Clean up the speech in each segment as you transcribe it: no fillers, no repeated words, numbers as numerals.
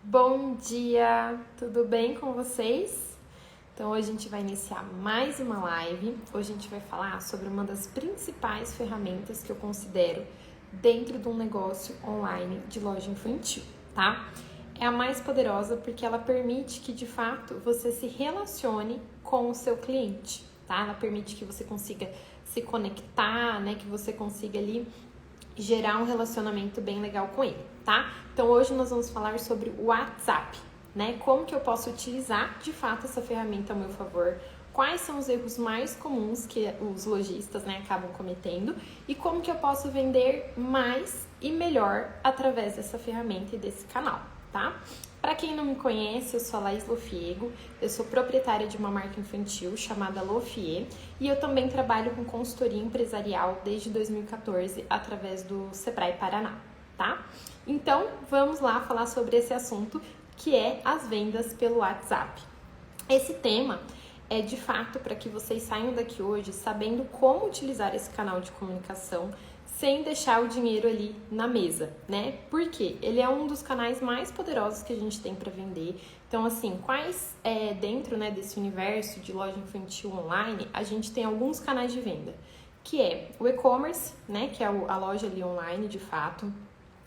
Bom dia, tudo bem com vocês? Então hoje a gente vai iniciar mais uma live. Hoje a gente vai falar sobre uma das principais ferramentas que eu considero dentro de um negócio online de loja infantil, tá? É a mais poderosa porque ela permite que de fato você se relacione com o seu cliente, tá? Ela permite que você consiga se conectar, né? Que você consiga ali gerar um relacionamento bem legal com ele, tá? Então hoje nós vamos falar sobre o WhatsApp, né? Como que eu posso utilizar de fato essa ferramenta ao meu favor, quais são os erros mais comuns que os lojistas, né, acabam cometendo e como que eu posso vender mais e melhor através dessa ferramenta e desse canal, tá? Para quem não me conhece, eu sou a Laís Lofiego, eu sou proprietária de uma marca infantil chamada Lofie e eu também trabalho com consultoria empresarial desde 2014 através do Sebrae Paraná, tá? Então, vamos lá falar sobre esse assunto que é as vendas pelo WhatsApp. Esse tema é de fato para que vocês saiam daqui hoje sabendo como utilizar esse canal de comunicação sem deixar o dinheiro ali na mesa, né? Porque ele é um dos canais mais poderosos que a gente tem para vender. Então, assim, dentro, né, desse universo de loja infantil online, a gente tem alguns canais de venda, que é o e-commerce, né, que é a loja ali online, de fato.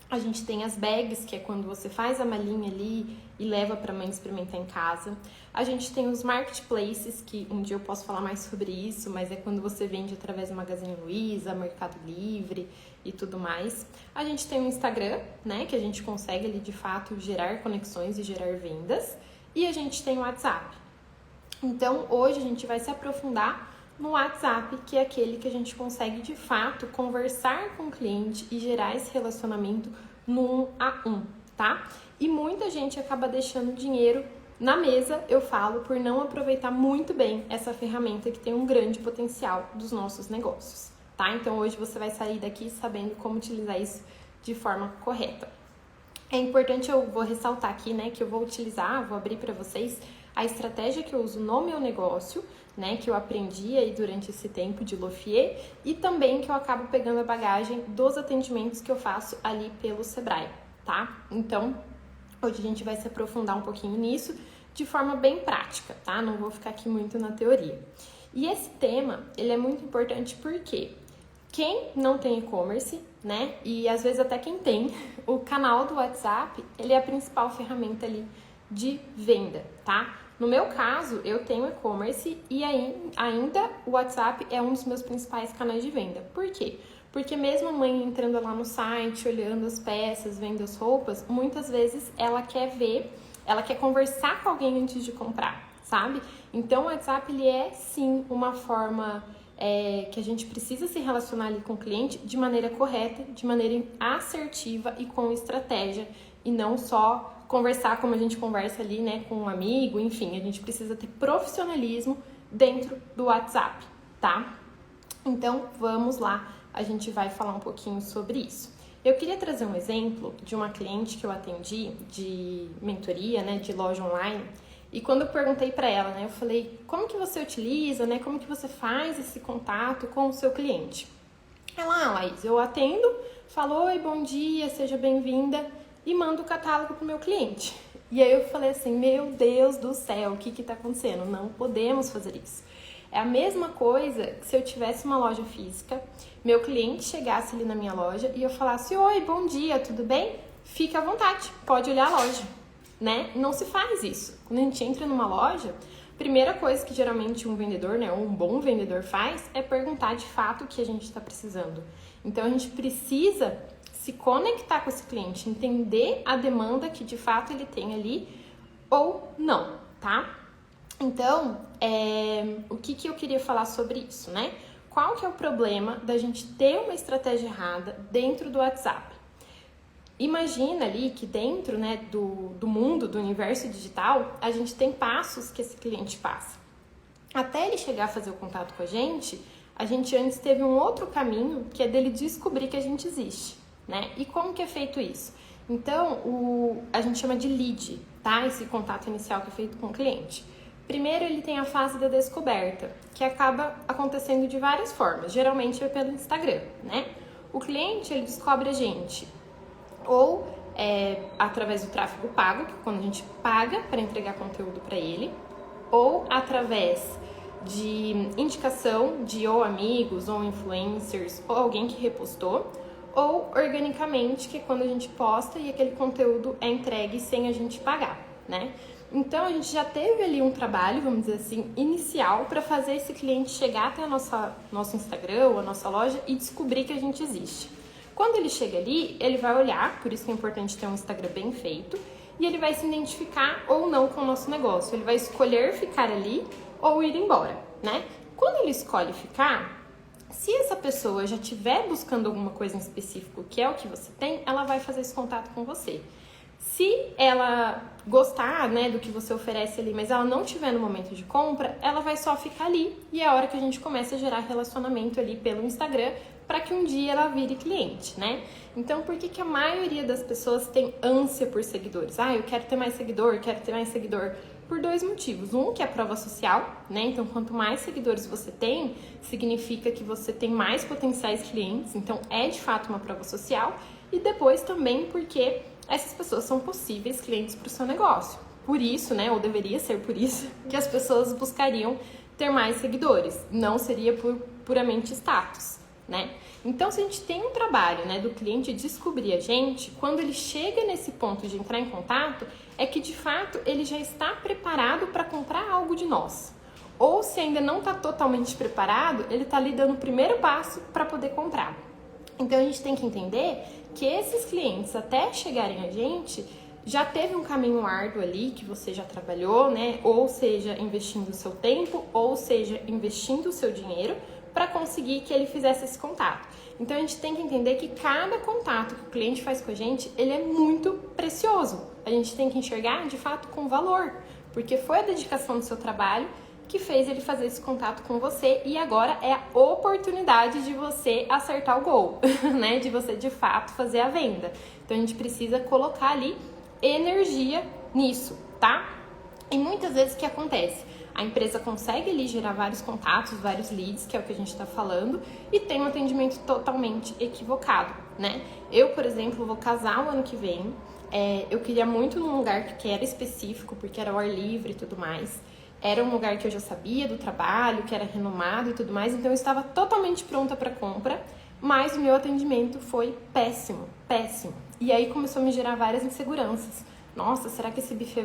A gente tem as bags, que é quando você faz a malinha ali e leva para a mãe experimentar em casa. A gente tem os marketplaces, que um dia eu posso falar mais sobre isso, mas é quando você vende através do Magazine Luiza, Mercado Livre e tudo mais. A gente tem o Instagram, né, que a gente consegue ali de fato gerar conexões e gerar vendas. E a gente tem o WhatsApp. Então, hoje a gente vai se aprofundar no WhatsApp, que é aquele que a gente consegue de fato conversar com o cliente e gerar esse relacionamento no 1 a 1, tá? E muita gente acaba deixando dinheiro na mesa, eu falo, por não aproveitar muito bem essa ferramenta que tem um grande potencial dos nossos negócios, tá? Então hoje você vai sair daqui sabendo como utilizar isso de forma correta. É importante, eu vou ressaltar aqui, né, que eu vou abrir para vocês a estratégia que eu uso no meu negócio, né, que eu aprendi aí durante esse tempo de Lofie e também que eu acabo pegando a bagagem dos atendimentos que eu faço ali pelo Sebrae, tá? Então, hoje a gente vai se aprofundar um pouquinho nisso de forma bem prática, tá? Não vou ficar aqui muito na teoria. E esse tema, ele é muito importante porque quem não tem e-commerce, né, e às vezes até quem tem, o canal do WhatsApp, ele é a principal ferramenta ali de venda, tá? No meu caso, eu tenho e-commerce e ainda o WhatsApp é um dos meus principais canais de venda. Por quê? Porque mesmo a mãe entrando lá no site, olhando as peças, vendo as roupas, muitas vezes ela quer conversar com alguém antes de comprar, sabe? Então o WhatsApp, ele é sim uma forma que a gente precisa se relacionar ali com o cliente de maneira correta, de maneira assertiva e com estratégia, e não só conversar como a gente conversa ali, né, com um amigo, enfim, a gente precisa ter profissionalismo dentro do WhatsApp, tá? Então, vamos lá, a gente vai falar um pouquinho sobre isso. Eu queria trazer um exemplo de uma cliente que eu atendi de mentoria, né, de loja online, e quando eu perguntei para ela, né, eu falei, como que você utiliza, né, como que você faz esse contato com o seu cliente? Ela, Laís, eu atendo, falo, oi, bom dia, seja bem-vinda, e mando o catálogo pro meu cliente. E aí eu falei assim, meu Deus do céu, o que tá acontecendo? Não podemos fazer isso. É a mesma coisa que se eu tivesse uma loja física, meu cliente chegasse ali na minha loja e eu falasse, oi, bom dia, tudo bem? Fica à vontade, pode olhar a loja, né? Não se faz isso. Quando a gente entra numa loja, a primeira coisa que geralmente um vendedor, né, ou um bom vendedor faz é perguntar de fato o que a gente está precisando. Então a gente precisa se conectar com esse cliente, entender a demanda que de fato ele tem ali ou não, tá? Então, o que eu queria falar sobre isso, né? Qual que é o problema da gente ter uma estratégia errada dentro do WhatsApp? Imagina ali que dentro, né, do mundo, do universo digital, a gente tem passos que esse cliente passa. Até ele chegar a fazer o contato com a gente antes teve um outro caminho, que é dele descobrir que a gente existe, né? E como que é feito isso? Então, a gente chama de lead, tá? Esse contato inicial que é feito com o cliente. Primeiro, ele tem a fase da descoberta, que acaba acontecendo de várias formas. Geralmente é pelo Instagram, né? O cliente, ele descobre a gente ou através do tráfego pago, que é quando a gente paga para entregar conteúdo para ele, ou através de indicação de ou amigos, ou influencers, ou alguém que repostou, ou organicamente, que é quando a gente posta e aquele conteúdo é entregue sem a gente pagar, né? Então, a gente já teve ali um trabalho, vamos dizer assim, inicial para fazer esse cliente chegar até nosso Instagram ou a nossa loja e descobrir que a gente existe. Quando ele chega ali, ele vai olhar, por isso que é importante ter um Instagram bem feito, e ele vai se identificar ou não com o nosso negócio. Ele vai escolher ficar ali ou ir embora, né? Quando ele escolhe ficar, se essa pessoa já estiver buscando alguma coisa em específico, que é o que você tem, ela vai fazer esse contato com você. Se ela gostar, né, do que você oferece ali, mas ela não estiver no momento de compra, ela vai só ficar ali e é a hora que a gente começa a gerar relacionamento ali pelo Instagram para que um dia ela vire cliente, né? Então, por que a maioria das pessoas tem ânsia por seguidores? Eu quero ter mais seguidor, quero ter mais seguidor. Por dois motivos. Um, que é a prova social, né? Então, quanto mais seguidores você tem, significa que você tem mais potenciais clientes. Então, é de fato uma prova social. E depois também porque essas pessoas são possíveis clientes para o seu negócio. Por isso, né? Ou deveria ser por isso, que as pessoas buscariam ter mais seguidores. Não seria por puramente status, né? Então, se a gente tem um trabalho, né, do cliente descobrir a gente, quando ele chega nesse ponto de entrar em contato, é que de fato ele já está preparado para comprar algo de nós. Ou se ainda não está totalmente preparado, ele está ali dando o primeiro passo para poder comprar. Então, a gente tem que entender que esses clientes, até chegarem a gente, já teve um caminho árduo ali que você já trabalhou, né? Ou seja, investindo o seu tempo, ou seja, investindo o seu dinheiro para conseguir que ele fizesse esse contato. Então, a gente tem que entender que cada contato que o cliente faz com a gente, ele é muito precioso. A gente tem que enxergar, de fato, com valor, porque foi a dedicação do seu trabalho que fez ele fazer esse contato com você e agora é a oportunidade de você acertar o gol, né? De você, de fato, fazer a venda. Então, a gente precisa colocar ali energia nisso, tá? E muitas vezes o que acontece? A empresa consegue ali gerar vários contatos, vários leads, que é o que a gente está falando, e tem um atendimento totalmente equivocado, né? Eu, por exemplo, vou casar o ano que vem, eu queria muito num lugar que era específico, porque era ao ar livre e tudo mais. Era um lugar que eu já sabia do trabalho, que era renomado e tudo mais, então eu estava totalmente pronta para compra, mas o meu atendimento foi péssimo, péssimo. E aí começou a me gerar várias inseguranças. Nossa, será que esse buffet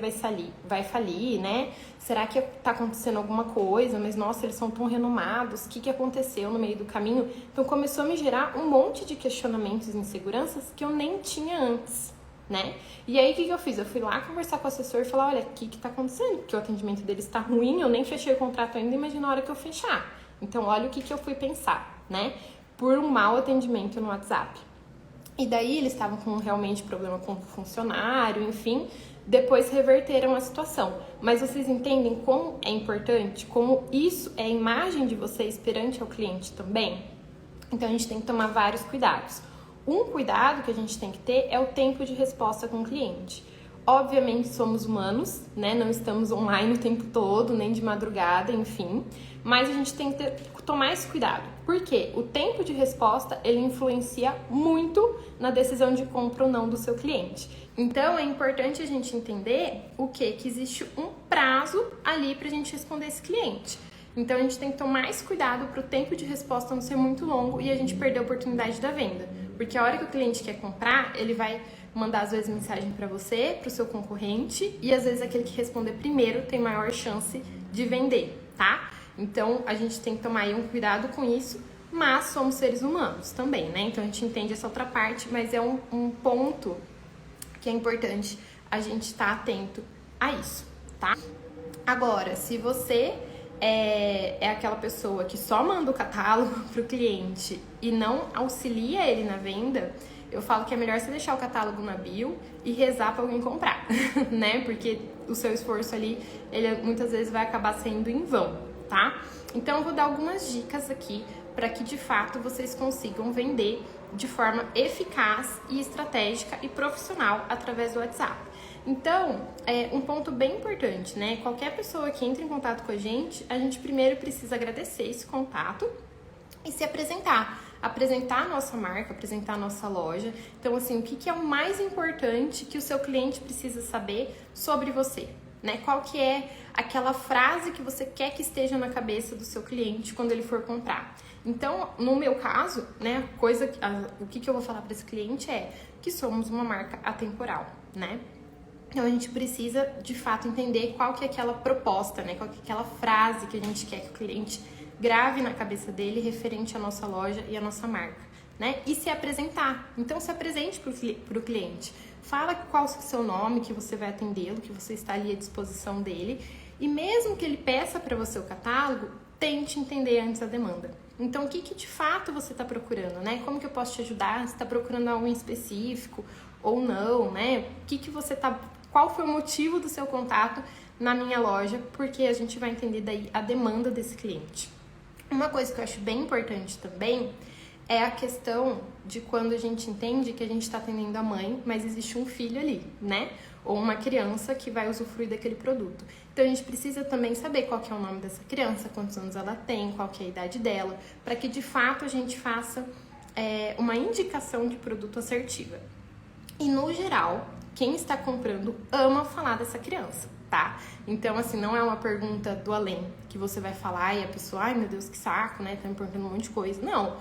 vai falir, né? Será que tá acontecendo alguma coisa? Mas, nossa, eles são tão renomados. O que aconteceu no meio do caminho? Então, começou a me gerar um monte de questionamentos e inseguranças que eu nem tinha antes, né? E aí, o que eu fiz? Eu fui lá conversar com o assessor e falar, olha, o que tá acontecendo? Porque o atendimento deles tá ruim, eu nem fechei o contrato ainda, imagina a hora que eu fechar. Então, olha o que eu fui pensar, né? Por um mau atendimento no WhatsApp. E daí eles estavam com realmente problema com o funcionário, enfim, depois reverteram a situação. Mas vocês entendem como é importante, como isso é a imagem de vocês perante ao cliente também? Então a gente tem que tomar vários cuidados. Um cuidado que a gente tem que ter é o tempo de resposta com o cliente. Obviamente somos humanos, né? Não estamos online o tempo todo, nem de madrugada, enfim. Mas a gente tem que tomar esse cuidado. Porque o tempo de resposta, ele influencia muito na decisão de compra ou não do seu cliente. Então, é importante a gente entender o quê? Que existe um prazo ali pra gente responder esse cliente. Então, a gente tem que tomar esse cuidado para o tempo de resposta não ser muito longo e a gente perder a oportunidade da venda. Porque a hora que o cliente quer comprar, ele vai mandar às vezes mensagem para você, para o seu concorrente, e às vezes aquele que responder primeiro tem maior chance de vender, tá? Então a gente tem que tomar aí um cuidado com isso, mas somos seres humanos também, né? Então a gente entende essa outra parte, mas é um ponto que é importante a gente estar atento a isso, tá? Agora, se você é aquela pessoa que só manda o catálogo pro cliente e não auxilia ele na venda, eu falo que é melhor você deixar o catálogo na bio e rezar para alguém comprar, né? Porque o seu esforço ali, ele muitas vezes vai acabar sendo em vão, tá? Então eu vou dar algumas dicas aqui para que de fato vocês consigam vender de forma eficaz e estratégica e profissional através do WhatsApp. Então, um ponto bem importante, né? Qualquer pessoa que entra em contato com a gente primeiro precisa agradecer esse contato e se apresentar. apresentar a nossa marca, apresentar a nossa loja. Então, assim, o que é o mais importante que o seu cliente precisa saber sobre você, né? Qual que é aquela frase que você quer que esteja na cabeça do seu cliente quando ele for comprar. Então, no meu caso, né, o que eu vou falar para esse cliente é que somos uma marca atemporal, né? Então, a gente precisa, de fato, entender qual que é aquela proposta, né? Qual que é aquela frase que a gente quer que o cliente grave na cabeça dele referente à nossa loja e à nossa marca, né? E se apresentar. Então, se apresente para o cliente. Fala qual é o seu nome, que você vai atendê-lo, que você está ali à disposição dele. E mesmo que ele peça para você o catálogo, tente entender antes a demanda. Então, o que de fato você está procurando, né? Como que eu posso te ajudar? Você está procurando algo em específico ou não, né? Qual foi o motivo do seu contato na minha loja? Porque a gente vai entender daí a demanda desse cliente. Uma coisa que eu acho bem importante também é a questão de quando a gente entende que a gente está atendendo a mãe, mas existe um filho ali, né? Ou uma criança que vai usufruir daquele produto. Então, a gente precisa também saber qual que é o nome dessa criança, quantos anos ela tem, qual que é a idade dela, para que, de fato, a gente faça uma indicação de produto assertiva. E, no geral, quem está comprando ama falar dessa criança, tá? Então, assim, não é uma pergunta do além, que você vai falar e a pessoa, ai, meu Deus, que saco, né? Tá me perguntando um monte de coisa. Não,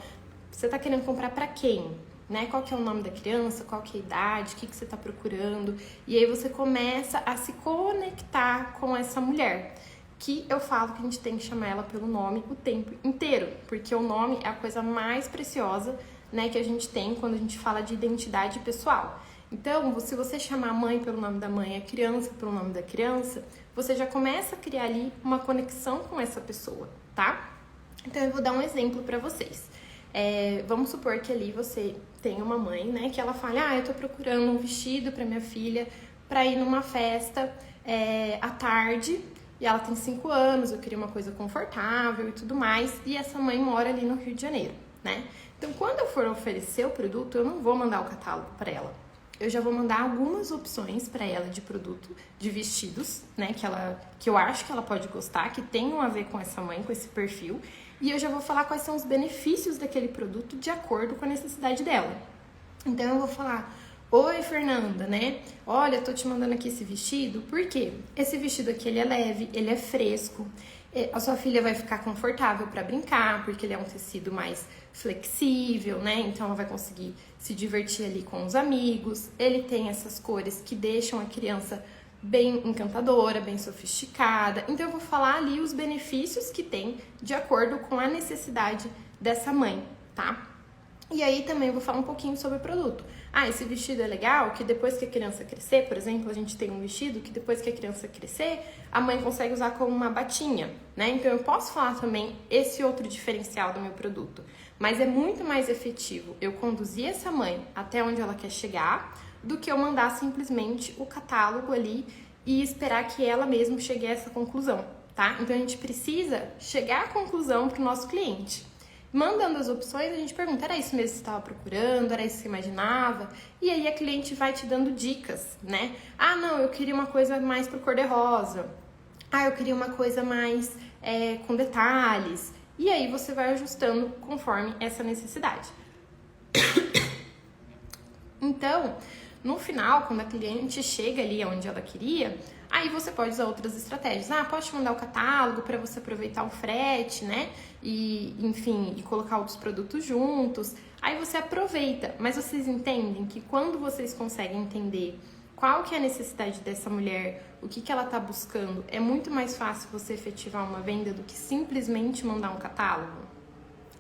você tá querendo comprar pra quem? Né? Qual que é o nome da criança, qual que é a idade, o que você está procurando. E aí você começa a se conectar com essa mulher, que eu falo que a gente tem que chamar ela pelo nome o tempo inteiro, porque o nome é a coisa mais preciosa, né, que a gente tem quando a gente fala de identidade pessoal. Então, se você chamar a mãe pelo nome da mãe, a criança pelo nome da criança, você já começa a criar ali uma conexão com essa pessoa, tá? Então, eu vou dar um exemplo para vocês. Vamos supor que ali você tem uma mãe, né, que ela fala, eu tô procurando um vestido para minha filha para ir numa festa à tarde, e ela tem 5 anos, eu queria uma coisa confortável e tudo mais, e essa mãe mora ali no Rio de Janeiro, né? Então, quando eu for oferecer o produto, eu não vou mandar o catálogo para ela. Eu já vou mandar algumas opções para ela de produto, de vestidos, né, que eu acho que ela pode gostar, que tenham a ver com essa mãe, com esse perfil, e eu já vou falar quais são os benefícios daquele produto de acordo com a necessidade dela. Então, eu vou falar, oi, Fernanda, né? Olha, eu tô te mandando aqui esse vestido, por quê? Esse vestido aqui, ele é leve, ele é fresco, a sua filha vai ficar confortável para brincar, porque ele é um tecido mais flexível, né? Então, ela vai conseguir se divertir ali com os amigos. Ele tem essas cores que deixam a criança bem encantadora, bem sofisticada. Então, eu vou falar ali os benefícios que tem de acordo com a necessidade dessa mãe, tá? E aí também eu vou falar um pouquinho sobre o produto. Esse vestido é legal, que depois que a criança crescer, por exemplo, a gente tem um vestido que depois que a criança crescer, a mãe consegue usar como uma batinha, né? Então eu posso falar também esse outro diferencial do meu produto. Mas é muito mais efetivo eu conduzir essa mãe até onde ela quer chegar do que eu mandar simplesmente o catálogo ali e esperar que ela mesma chegue a essa conclusão, tá? Então a gente precisa chegar à conclusão para o nosso cliente. Mandando as opções, a gente pergunta, era isso mesmo que você estava procurando? Era isso que você imaginava? E aí a cliente vai te dando dicas, né? Não, eu queria uma coisa mais pro cor-de-rosa. Eu queria uma coisa mais com detalhes. E aí você vai ajustando conforme essa necessidade. Então, no final, quando a cliente chega ali onde ela queria, aí você pode usar outras estratégias. Posso te mandar o catálogo para você aproveitar o frete, né? E, enfim, e colocar outros produtos juntos. Aí você aproveita. Mas vocês entendem que quando vocês conseguem entender qual que é a necessidade dessa mulher, o que ela está buscando, é muito mais fácil você efetivar uma venda do que simplesmente mandar um catálogo,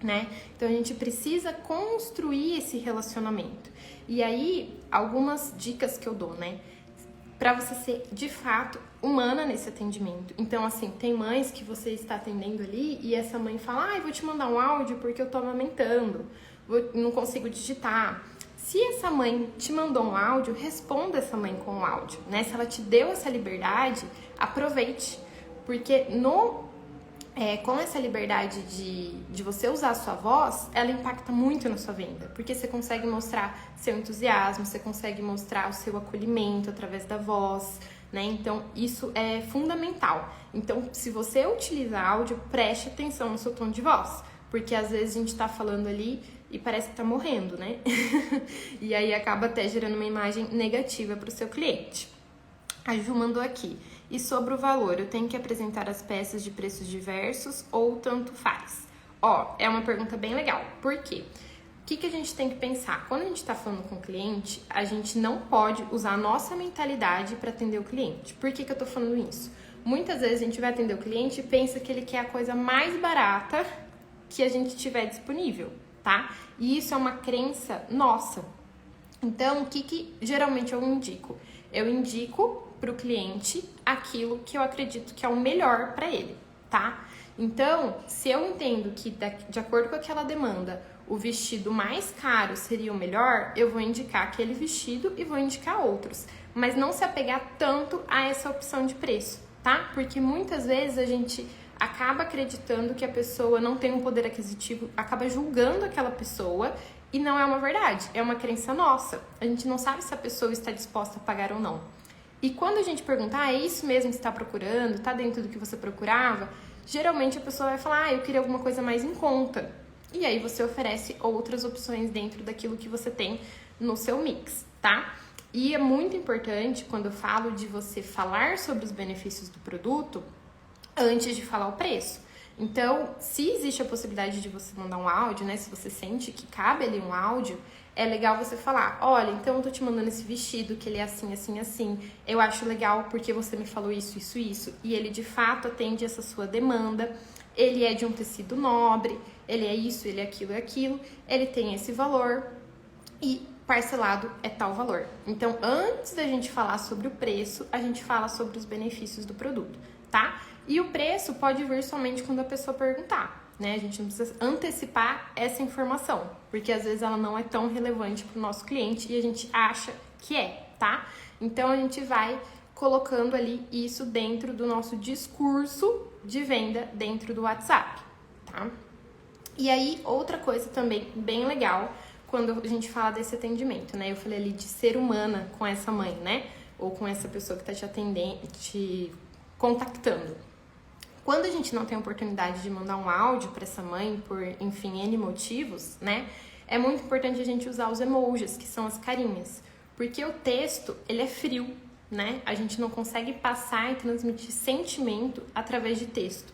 né? Então a gente precisa construir esse relacionamento. E aí, algumas dicas que eu dou, né? Para você ser, de fato, humana nesse atendimento. Então, assim, tem mães que você está atendendo ali e essa mãe fala, eu vou te mandar um áudio porque eu tô amamentando, não consigo digitar. Se essa mãe te mandou um áudio, responda essa mãe com um áudio, né? Se ela te deu essa liberdade, aproveite. Porque com essa liberdade de você usar a sua voz, ela impacta muito na sua venda, porque você consegue mostrar seu entusiasmo, você consegue mostrar o seu acolhimento através da voz, né? Então, isso é fundamental. Então, se você utiliza áudio, preste atenção no seu tom de voz, porque às vezes a gente tá falando ali e parece que tá morrendo, né? E aí acaba até gerando uma imagem negativa para o seu cliente. A Ju mandou aqui. E sobre o valor, eu tenho que apresentar as peças de preços diversos ou tanto faz? Ó, é uma pergunta bem legal. Por quê? O que a gente tem que pensar? Quando a gente está falando com o cliente, a gente não pode usar a nossa mentalidade para atender o cliente. Por que eu tô falando isso? Muitas vezes a gente vai atender o cliente e pensa que ele quer a coisa mais barata que a gente tiver disponível, tá? E isso é uma crença nossa. Então, o que geralmente eu indico? Eu indico para o cliente aquilo que eu acredito que é o melhor para ele, tá? Então, se eu entendo que de acordo com aquela demanda, o vestido mais caro seria o melhor, eu vou indicar aquele vestido e vou indicar outros. Mas não se apegar tanto a essa opção de preço, tá? Porque muitas vezes a gente acaba acreditando que a pessoa não tem um poder aquisitivo, acaba julgando aquela pessoa e não é uma verdade, é uma crença nossa. A gente não sabe se a pessoa está disposta a pagar ou não. E quando a gente perguntar, é isso mesmo que você está procurando? Está dentro do que você procurava? Geralmente a pessoa vai falar, eu queria alguma coisa mais em conta. E aí você oferece outras opções dentro daquilo que você tem no seu mix, tá? E é muito importante quando eu falo de você falar sobre os benefícios do produto antes de falar o preço. Então, se existe a possibilidade de você mandar um áudio, né? Se você sente que cabe ali um áudio, é legal você falar, olha, então eu tô te mandando esse vestido, que ele é assim, assim, assim. Eu acho legal porque você me falou isso, isso, isso. E ele de fato atende essa sua demanda. Ele é de um tecido nobre, ele é isso, ele é aquilo, ele tem esse valor e parcelado é tal valor. Então, antes da gente falar sobre o preço, a gente fala sobre os benefícios do produto, tá? E o preço pode vir somente quando a pessoa perguntar, né? A gente não precisa antecipar essa informação, porque às vezes ela não é tão relevante para o nosso cliente e a gente acha que é, tá? Então, a gente vai colocando ali isso dentro do nosso discurso de venda dentro do WhatsApp, tá? E aí, outra coisa também bem legal, quando a gente fala desse atendimento, né? Eu falei ali de ser humana com essa mãe, né? Ou com essa pessoa que tá te atendendo, te contactando. Quando a gente não tem a oportunidade de mandar um áudio para essa mãe, por, enfim, N motivos, né? É muito importante a gente usar os emojis, que são as carinhas. Porque o texto, ele é frio, né? A gente não consegue passar e transmitir sentimento através de texto.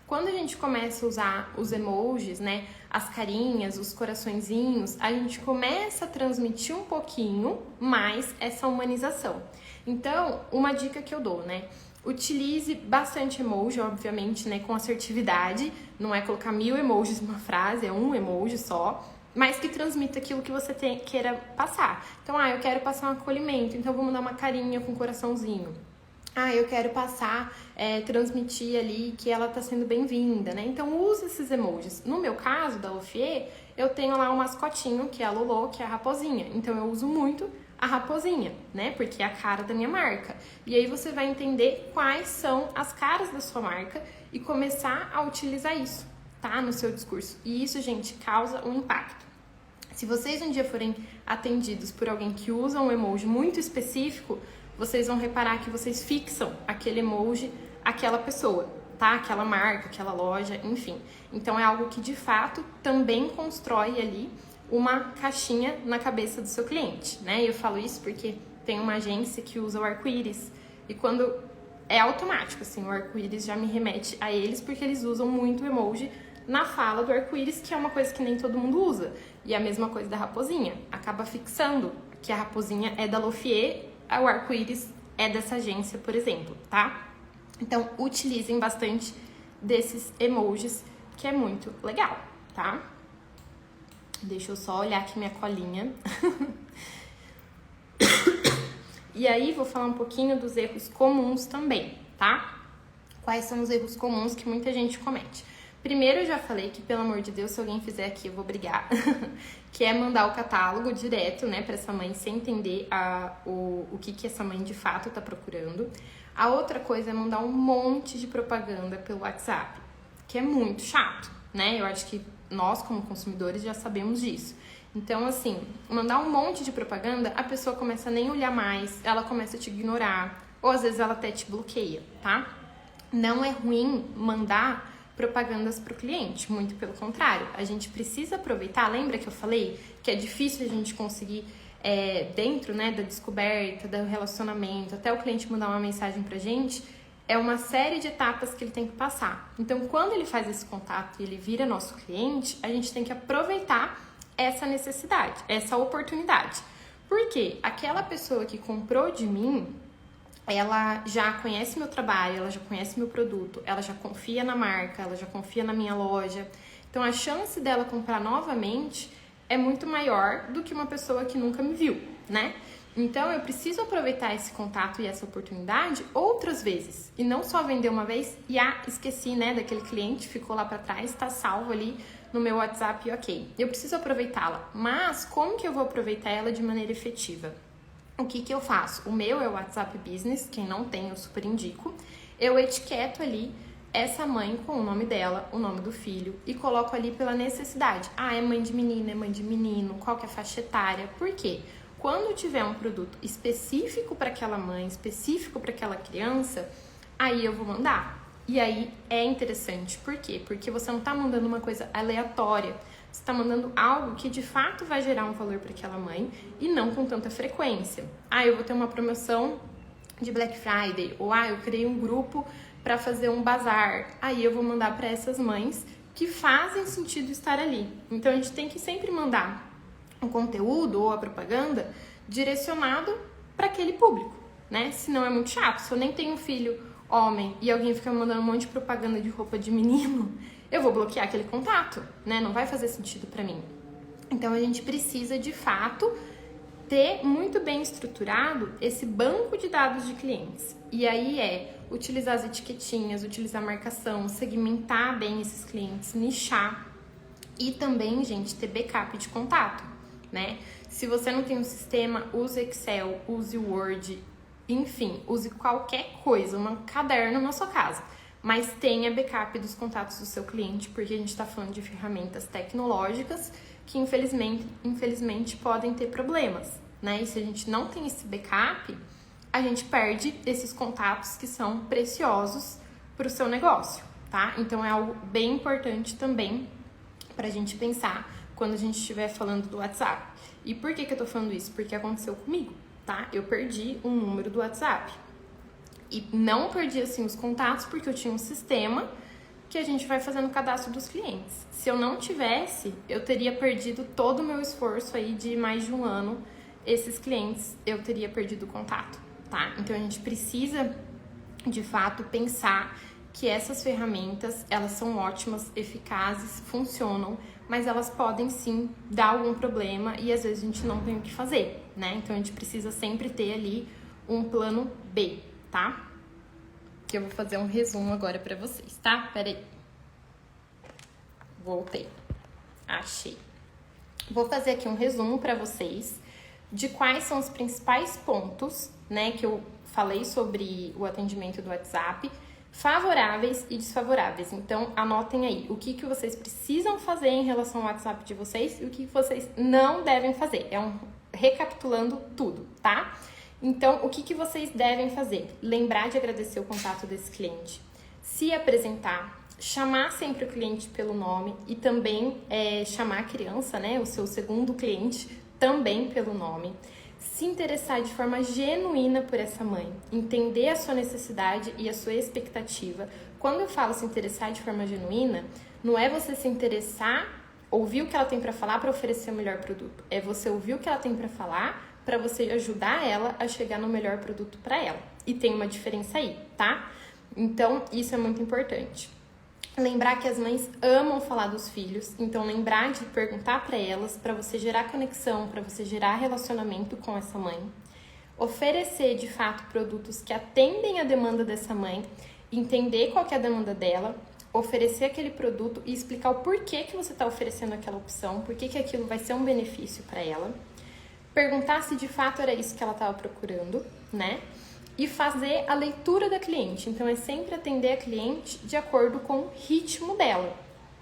Quando a gente começa a usar os emojis, né, as carinhas, os coraçõezinhos, a gente começa a transmitir um pouquinho mais essa humanização. Então, uma dica que eu dou, né? Utilize bastante emoji, obviamente, né, com assertividade. Não é colocar 1000 emojis numa frase, é um emoji só. Mas que transmita aquilo que você queira passar. Então, eu quero passar um acolhimento, então vou mandar uma carinha com um coraçãozinho. Eu quero passar, transmitir ali que ela tá sendo bem-vinda, né? Então, use esses emojis. No meu caso, da Lofier, eu tenho lá um mascotinho, que é a Lolo, que é a raposinha. Então, eu uso muito a raposinha, né? Porque é a cara da minha marca. E aí, você vai entender quais são as caras da sua marca e começar a utilizar isso, tá? No seu discurso. E isso, gente, causa um impacto. Se vocês um dia forem atendidos por alguém que usa um emoji muito específico, vocês vão reparar que vocês fixam aquele emoji àquela pessoa, tá? Aquela marca, aquela loja, enfim. Então, é algo que, de fato, também constrói ali uma caixinha na cabeça do seu cliente, né? E eu falo isso porque tem uma agência que usa o arco-íris e quando é automático, assim, o arco-íris já me remete a eles porque eles usam muito o emoji na fala do arco-íris, que é uma coisa que nem todo mundo usa. E a mesma coisa da raposinha, acaba fixando que a raposinha é da Lofier, o arco-íris é dessa agência, por exemplo, tá? Então, utilizem bastante desses emojis, que é muito legal, tá? Deixa eu só olhar aqui minha colinha. E aí, vou falar um pouquinho dos erros comuns também, tá? Quais são os erros comuns que muita gente comete? Primeiro, eu já falei que, pelo amor de Deus, se alguém fizer aqui, eu vou brigar. Que é mandar o catálogo direto, né, pra essa mãe, sem entender o que essa mãe de fato tá procurando. A outra coisa é mandar um monte de propaganda pelo WhatsApp, que é muito chato, né? Eu acho que nós, como consumidores, já sabemos disso. Então, assim, mandar um monte de propaganda, a pessoa começa a nem olhar mais, ela começa a te ignorar, ou às vezes ela até te bloqueia, tá? Não é ruim mandar propagandas para o cliente, muito pelo contrário. A gente precisa aproveitar, lembra que eu falei que é difícil a gente conseguir dentro, né, da descoberta, do relacionamento, até o cliente mandar uma mensagem pra gente, é uma série de etapas que ele tem que passar. Então, quando ele faz esse contato e ele vira nosso cliente, a gente tem que aproveitar essa necessidade, essa oportunidade. Porque aquela pessoa que comprou de mim, ela já conhece meu trabalho, ela já conhece meu produto, ela já confia na marca, ela já confia na minha loja. Então, a chance dela comprar novamente é muito maior do que uma pessoa que nunca me viu, né? Então, eu preciso aproveitar esse contato e essa oportunidade outras vezes. E não só vender uma vez e esqueci, né, daquele cliente, ficou lá para trás, tá salvo ali no meu WhatsApp, ok. Eu preciso aproveitá-la. Mas como que eu vou aproveitar ela de maneira efetiva? O que eu faço? O meu é o WhatsApp Business, quem não tem eu super indico. Eu etiqueto ali essa mãe com o nome dela, o nome do filho e coloco ali pela necessidade. É mãe de menina, é mãe de menino, qual que é a faixa etária? Por quê? Quando tiver um produto específico para aquela mãe, específico para aquela criança, aí eu vou mandar. E aí é interessante. Por quê? Porque você não está mandando uma coisa aleatória. Você está mandando algo que de fato vai gerar um valor para aquela mãe e não com tanta frequência. Eu vou ter uma promoção de Black Friday, ou eu criei um grupo para fazer um bazar. Aí eu vou mandar para essas mães que fazem sentido estar ali. Então a gente tem que sempre mandar um conteúdo ou a propaganda direcionado para aquele público, né? Senão é muito chato. Se eu nem tenho filho homem e alguém fica me mandando um monte de propaganda de roupa de menino, eu vou bloquear aquele contato, né? Não vai fazer sentido para mim. Então a gente precisa de fato ter muito bem estruturado esse banco de dados de clientes. E aí utilizar as etiquetinhas, utilizar a marcação, segmentar bem esses clientes, nichar e também, gente, ter backup de contato, né? Se você não tem um sistema, use Excel, use Word, enfim, use qualquer coisa, um caderno na sua casa, mas tenha backup dos contatos do seu cliente, porque a gente está falando de ferramentas tecnológicas que infelizmente podem ter problemas, né? E se a gente não tem esse backup, a gente perde esses contatos que são preciosos para o seu negócio, tá? Então é algo bem importante também para a gente pensar quando a gente estiver falando do WhatsApp. E por que eu tô falando isso? Porque aconteceu comigo, tá? Eu perdi um número do WhatsApp. E não perdi, assim, os contatos porque eu tinha um sistema que a gente vai fazendo o cadastro dos clientes. Se eu não tivesse, eu teria perdido todo o meu esforço aí de mais de um ano. Esses clientes, eu teria perdido o contato, tá? Então, a gente precisa, de fato, pensar que essas ferramentas, elas são ótimas, eficazes, funcionam, mas elas podem sim dar algum problema e às vezes a gente não tem o que fazer, né? Então, a gente precisa sempre ter ali um plano B, tá? Que eu vou fazer um resumo agora pra vocês, tá? Peraí. Voltei. Achei. Vou fazer aqui um resumo pra vocês de quais são os principais pontos, né, que eu falei sobre o atendimento do WhatsApp, favoráveis e desfavoráveis. Então, anotem aí o que vocês precisam fazer em relação ao WhatsApp de vocês e o que vocês não devem fazer. Recapitulando tudo, tá? Então, o que vocês devem fazer? Lembrar de agradecer o contato desse cliente, se apresentar, chamar sempre o cliente pelo nome e também chamar a criança, né, o seu segundo cliente, também pelo nome. Se interessar de forma genuína por essa mãe, entender a sua necessidade e a sua expectativa. Quando eu falo se interessar de forma genuína, não é você se interessar, ouvir o que ela tem para falar para oferecer o melhor produto. É você ouvir o que ela tem para falar para você ajudar ela a chegar no melhor produto para ela. E tem uma diferença aí, tá? Então, isso é muito importante. Lembrar que as mães amam falar dos filhos, então lembrar de perguntar para elas, para você gerar conexão, para você gerar relacionamento com essa mãe. Oferecer, de fato, produtos que atendem a demanda dessa mãe, entender qual que é a demanda dela, oferecer aquele produto e explicar o porquê que você está oferecendo aquela opção, porquê que aquilo vai ser um benefício para ela. Perguntar se de fato era isso que ela estava procurando, né? E fazer a leitura da cliente. Então, é sempre atender a cliente de acordo com o ritmo dela,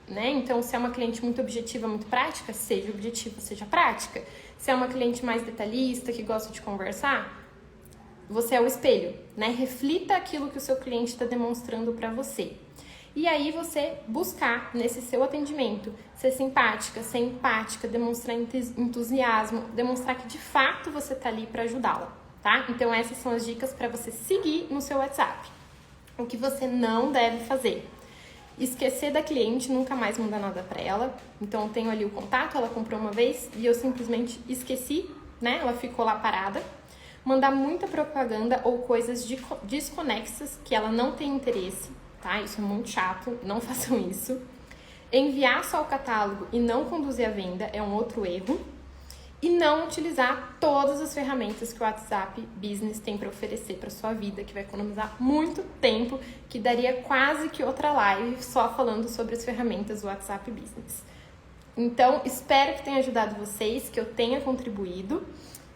né? Então, se é uma cliente muito objetiva, muito prática, seja objetiva, seja prática. Se é uma cliente mais detalhista, que gosta de conversar, você é o espelho, né? Reflita aquilo que o seu cliente está demonstrando para você. E aí você buscar nesse seu atendimento ser simpática, ser empática, demonstrar entusiasmo, demonstrar que de fato você tá ali para ajudá-la, tá? Então essas são as dicas para você seguir no seu WhatsApp. O que você não deve fazer? Esquecer da cliente, nunca mais mandar nada para ela. Então eu tenho ali o contato, ela comprou uma vez e eu simplesmente esqueci, né? Ela ficou lá parada. Mandar muita propaganda ou coisas desconexas que ela não tem interesse, tá? Isso é muito chato, não façam isso. Enviar só o catálogo e não conduzir a venda é um outro erro. E não utilizar todas as ferramentas que o WhatsApp Business tem para oferecer para sua vida, que vai economizar muito tempo, que daria quase que outra live só falando sobre as ferramentas do WhatsApp Business. Então, espero que tenha ajudado vocês, que eu tenha contribuído.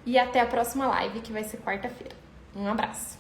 E até a próxima live, que vai ser quarta-feira. Um abraço!